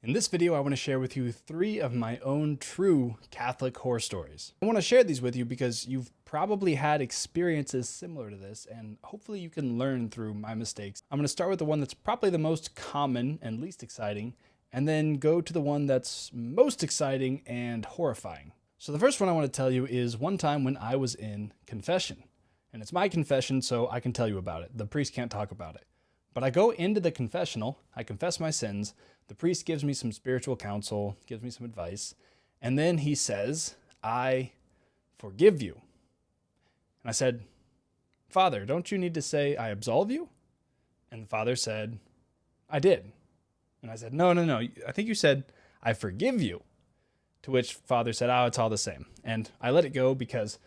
In this video, I want to share with you 3 of my own true Catholic horror stories. I want to share these with you because you've probably had experiences similar to this, and hopefully you can learn through my mistakes. I'm going to start with the one that's probably the most common and least exciting, and then go to the one that's most exciting and horrifying. So the first one I want to tell you is one time when I was in confession. And it's my confession, so I can tell you about it. The priest can't talk about it. But I go into the confessional, I confess my sins, the priest gives me some spiritual counsel, gives me some advice, and then he says, I forgive you. And I said, Father, don't you need to say, I absolve you? And the father said, I did. And I said, no, I think you said, I forgive you. To which father said, oh, it's all the same. And I let it go because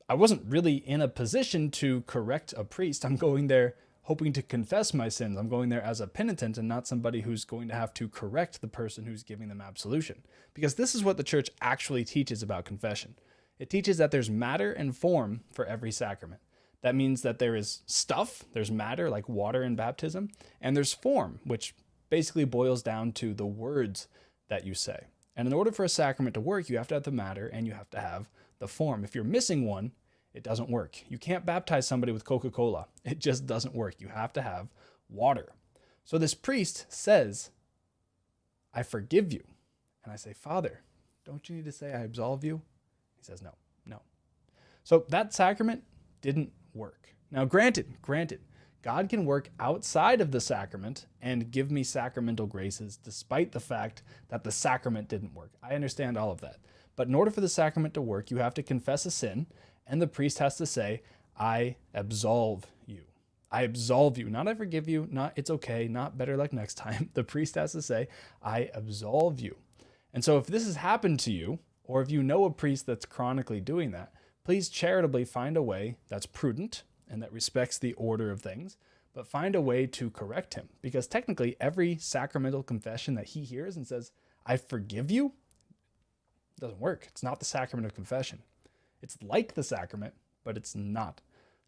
I wasn't really in a position to correct a priest. I'm going there hoping to confess my sins. I'm going there as a penitent and not somebody who's going to have to correct the person who's giving them absolution. Because this is what the church actually teaches about confession. It teaches that there's matter and form for every sacrament. That means that there is stuff, there's matter like water in baptism, and there's form, which basically boils down to the words that you say. And in order for a sacrament to work, you have to have the matter and you have to have the form. If you're missing one, it doesn't work. You can't baptize somebody with Coca-Cola. It just doesn't work. You have to have water. So this priest says, I forgive you. And I say, Father, don't you need to say I absolve you? He says, no. So that sacrament didn't work. Now, granted, God can work outside of the sacrament and give me sacramental graces despite the fact that the sacrament didn't work. I understand all of that. But in order for the sacrament to work, you have to confess a sin, and the priest has to say, I absolve you. I absolve you. Not I forgive you, not it's okay, not better luck next time. The priest has to say, I absolve you. And so if this has happened to you, or if you know a priest that's chronically doing that, please charitably find a way that's prudent and that respects the order of things, but find a way to correct him. Because technically every sacramental confession that he hears and says, I forgive you, doesn't work. It's not the sacrament of confession. It's like the sacrament, but it's not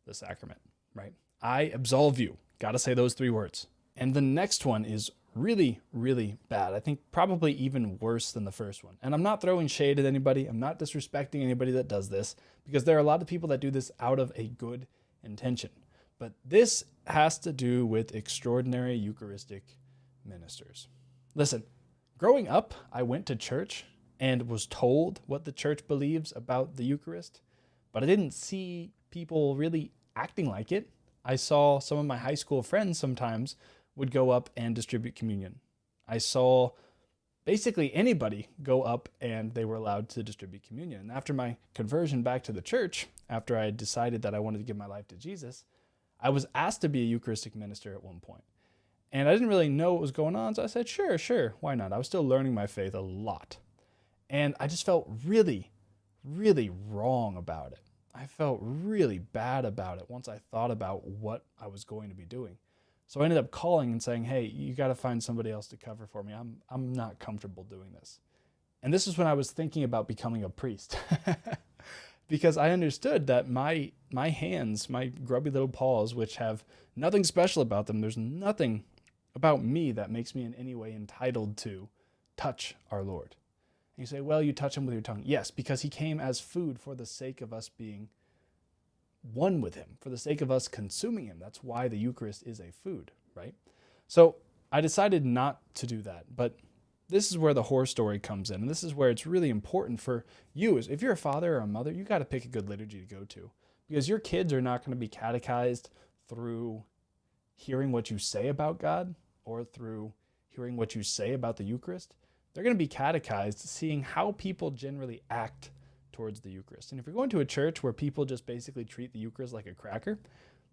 the sacrament, right? I absolve you. Got to say those 3 words. And the next one is really, really bad. I think probably even worse than the first one. And I'm not throwing shade at anybody. I'm not disrespecting anybody that does this, because there are a lot of people that do this out of a good intention. But this has to do with extraordinary Eucharistic ministers. Listen, growing up, I went to church and was told what the church believes about the Eucharist, but I didn't see people really acting like it. I saw some of my high school friends sometimes would go up and distribute communion. I saw basically anybody go up and they were allowed to distribute communion. And after my conversion back to the church, after I had decided that I wanted to give my life to Jesus, I was asked to be a Eucharistic minister at one point. And I didn't really know what was going on, so I said, sure, why not? I was still learning my faith a lot. And I just felt really, really wrong about it. I felt really bad about it once I thought about what I was going to be doing. So I ended up calling and saying, hey, you got to find somebody else to cover for me. I'm not comfortable doing this. And this is when I was thinking about becoming a priest. Because I understood that my hands, my grubby little paws, which have nothing special about them, there's nothing about me that makes me in any way entitled to touch our Lord. And you say, well, you touch him with your tongue. Yes, because he came as food for the sake of us being one with him, for the sake of us consuming him. That's why the Eucharist is a food, right? So I decided not to do that. But this is where the horror story comes in. And this is where it's really important for you. If you're a father or a mother, you got to pick a good liturgy to go to. Because your kids are not going to be catechized through hearing what you say about God or through hearing what you say about the Eucharist. They're going to be catechized seeing how people generally act towards the Eucharist. And if you're going to a church where people just basically treat the Eucharist like a cracker,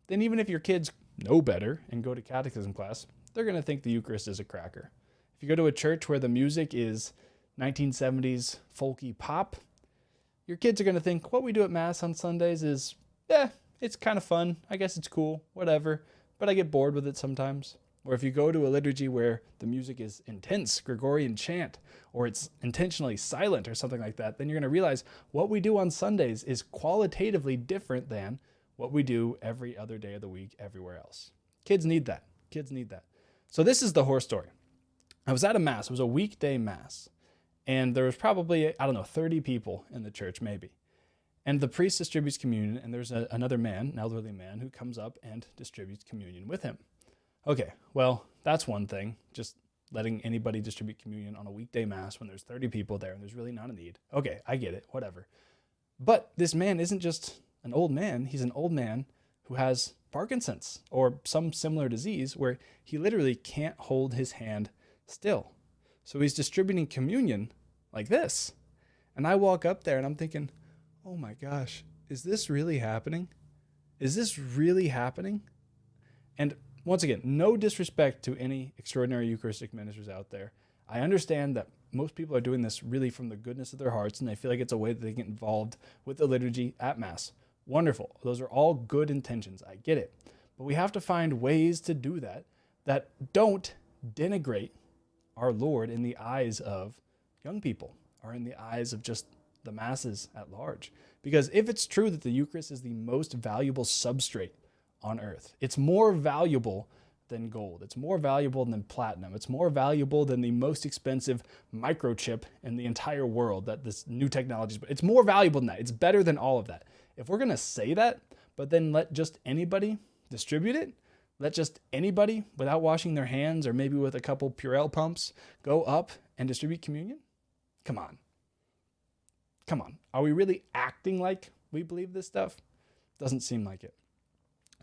then even if your kids know better and go to catechism class, they're going to think the Eucharist is a cracker. If you go to a church where the music is 1970s folky pop, your kids are going to think what we do at Mass on Sundays is, it's kind of fun. I guess it's cool, whatever, but I get bored with it sometimes. Or if you go to a liturgy where the music is intense, Gregorian chant, or it's intentionally silent or something like that, then you're going to realize what we do on Sundays is qualitatively different than what we do every other day of the week everywhere else. Kids need that. So this is the horror story. I was at a mass. It was a weekday mass. And there was probably, 30 people in the church, maybe. And the priest distributes communion, and there's another man, an elderly man, who comes up and distributes communion with him. Okay, well, that's one thing, just letting anybody distribute communion on a weekday mass when there's 30 people there and there's really not a need. Okay, I get it, whatever. But this man isn't just an old man. He's an old man who has Parkinson's or some similar disease where he literally can't hold his hand still. So he's distributing communion like this. And I walk up there and I'm thinking, oh my gosh, is this really happening? Is this really happening? And once again, no disrespect to any extraordinary Eucharistic ministers out there. I understand that most people are doing this really from the goodness of their hearts, and they feel like it's a way that they get involved with the liturgy at Mass. Wonderful. Those are all good intentions. I get it. But we have to find ways to do that don't denigrate our Lord in the eyes of young people or in the eyes of just the masses at large. Because if it's true that the Eucharist is the most valuable substrate on earth, it's more valuable than gold. It's more valuable than platinum. It's more valuable than the most expensive microchip in the entire world that this new technology is. It's more valuable than that. It's better than all of that. If we're going to say that, but then let just anybody distribute it, let just anybody without washing their hands or maybe with a couple Purell pumps go up and distribute communion? Come on. Come on. Are we really acting like we believe this stuff? Doesn't seem like it.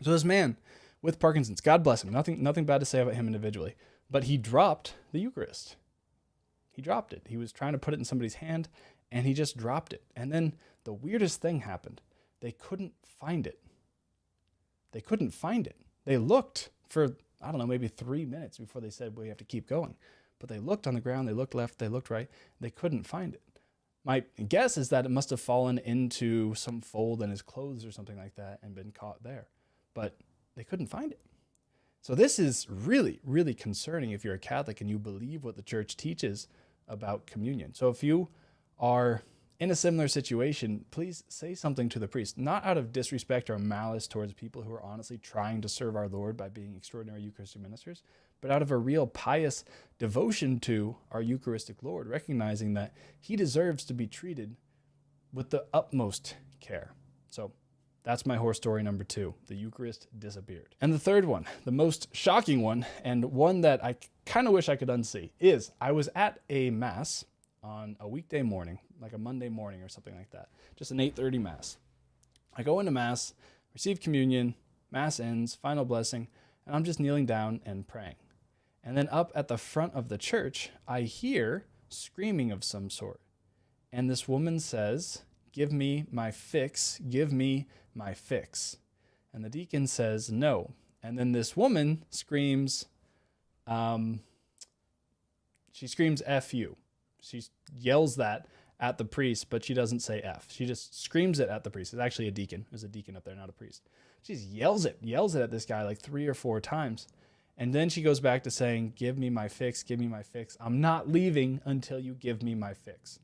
So this man with Parkinson's, God bless him. Nothing bad to say about him individually, but he dropped the Eucharist. He dropped it. He was trying to put it in somebody's hand and he just dropped it. And then the weirdest thing happened. They couldn't find it. They couldn't find it. They looked for, maybe 3 minutes before they said, we have to keep going. But they looked on the ground, they looked left, they looked right. They couldn't find it. My guess is that it must have fallen into some fold in his clothes or something like that and been caught there. But they couldn't find it. So this is really, really concerning if you're a Catholic and you believe what the church teaches about communion. So if you are in a similar situation, please say something to the priest, not out of disrespect or malice towards people who are honestly trying to serve our Lord by being extraordinary Eucharistic ministers, but out of a real pious devotion to our Eucharistic Lord, recognizing that he deserves to be treated with the utmost care. So that's my horror story number 2. The Eucharist disappeared. And the third one, the most shocking one, and one that I kind of wish I could unsee, is I was at a Mass on a weekday morning, like a Monday morning or something like that, just an 8:30 Mass. I go into Mass, receive communion, Mass ends, final blessing, and I'm just kneeling down and praying. And then up at the front of the church, I hear screaming of some sort. And this woman says, "Give me my fix, give me my fix." And the deacon says, "No." And then this woman screams, she screams, "F you." She yells that at the priest, but she doesn't say F. She just screams it at the priest. It's actually a deacon. There's a deacon up there, not a priest. She just yells it at this guy like 3 or 4 times. And then she goes back to saying, "Give me my fix, give me my fix. I'm not leaving until you give me my fix."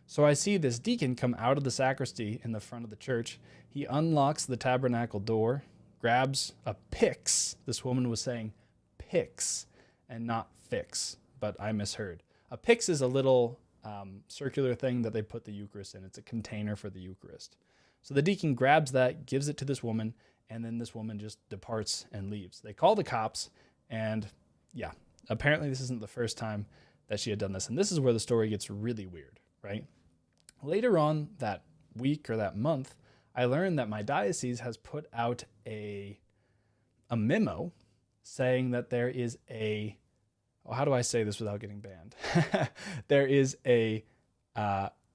So I see this deacon come out of the sacristy in the front of the church. He unlocks the tabernacle door, grabs a pyx. This woman was saying pyx and not fix, but I misheard. A pyx is a little circular thing that they put the Eucharist in. It's a container for the Eucharist. So the deacon grabs that, gives it to this woman, and then this woman just departs and leaves. They call the cops, and yeah, apparently this isn't the first time that she had done this. And this is where the story gets really weird, right? Later on that week or that month, I learned that my diocese has put out a memo saying that there is how do I say this without getting banned? There is a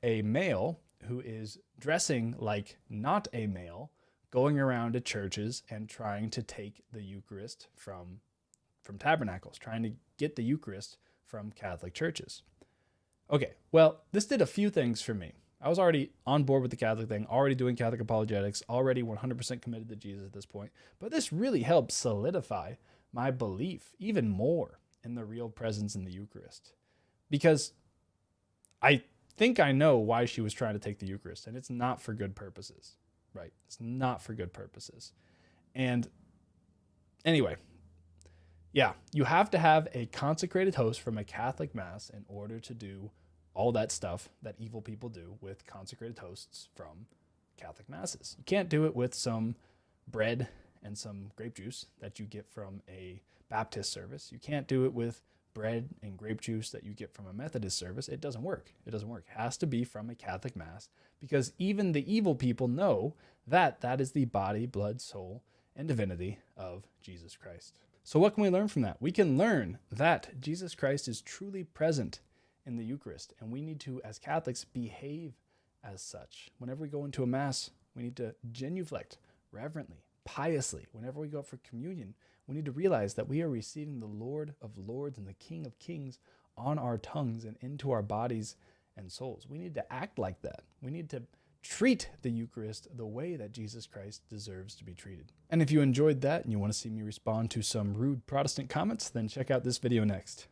male who is dressing like not a male, going around to churches and trying to take the Eucharist from tabernacles, trying to get the Eucharist from Catholic churches. Okay, well, this did a few things for me. I was already on board with the Catholic thing, already doing Catholic apologetics, already 100% committed to Jesus at this point. But this really helped solidify my belief even more in the real presence in the Eucharist. Because I think I know why she was trying to take the Eucharist, and it's not for good purposes, right? It's not for good purposes. And anyway, Yeah, you have to have a consecrated host from a Catholic Mass in order to do all that stuff that evil people do with consecrated hosts from Catholic Masses. You can't do it with some bread and some grape juice that you get from a Baptist service. You can't do it with bread and grape juice that you get from a Methodist service. It doesn't work. It doesn't work. It has to be from a Catholic Mass, because even the evil people know that that is the body, blood, soul, and divinity of Jesus Christ. So what can we learn from that? We can learn that Jesus Christ is truly present in the Eucharist, and we need to, as Catholics, behave as such. Whenever we go into a Mass, we need to genuflect reverently, piously. Whenever we go up for communion, we need to realize that we are receiving the Lord of Lords and the King of Kings on our tongues and into our bodies and souls. We need to act like that. We need to treat the Eucharist the way that Jesus Christ deserves to be treated. And if you enjoyed that and you want to see me respond to some rude Protestant comments, then check out this video next.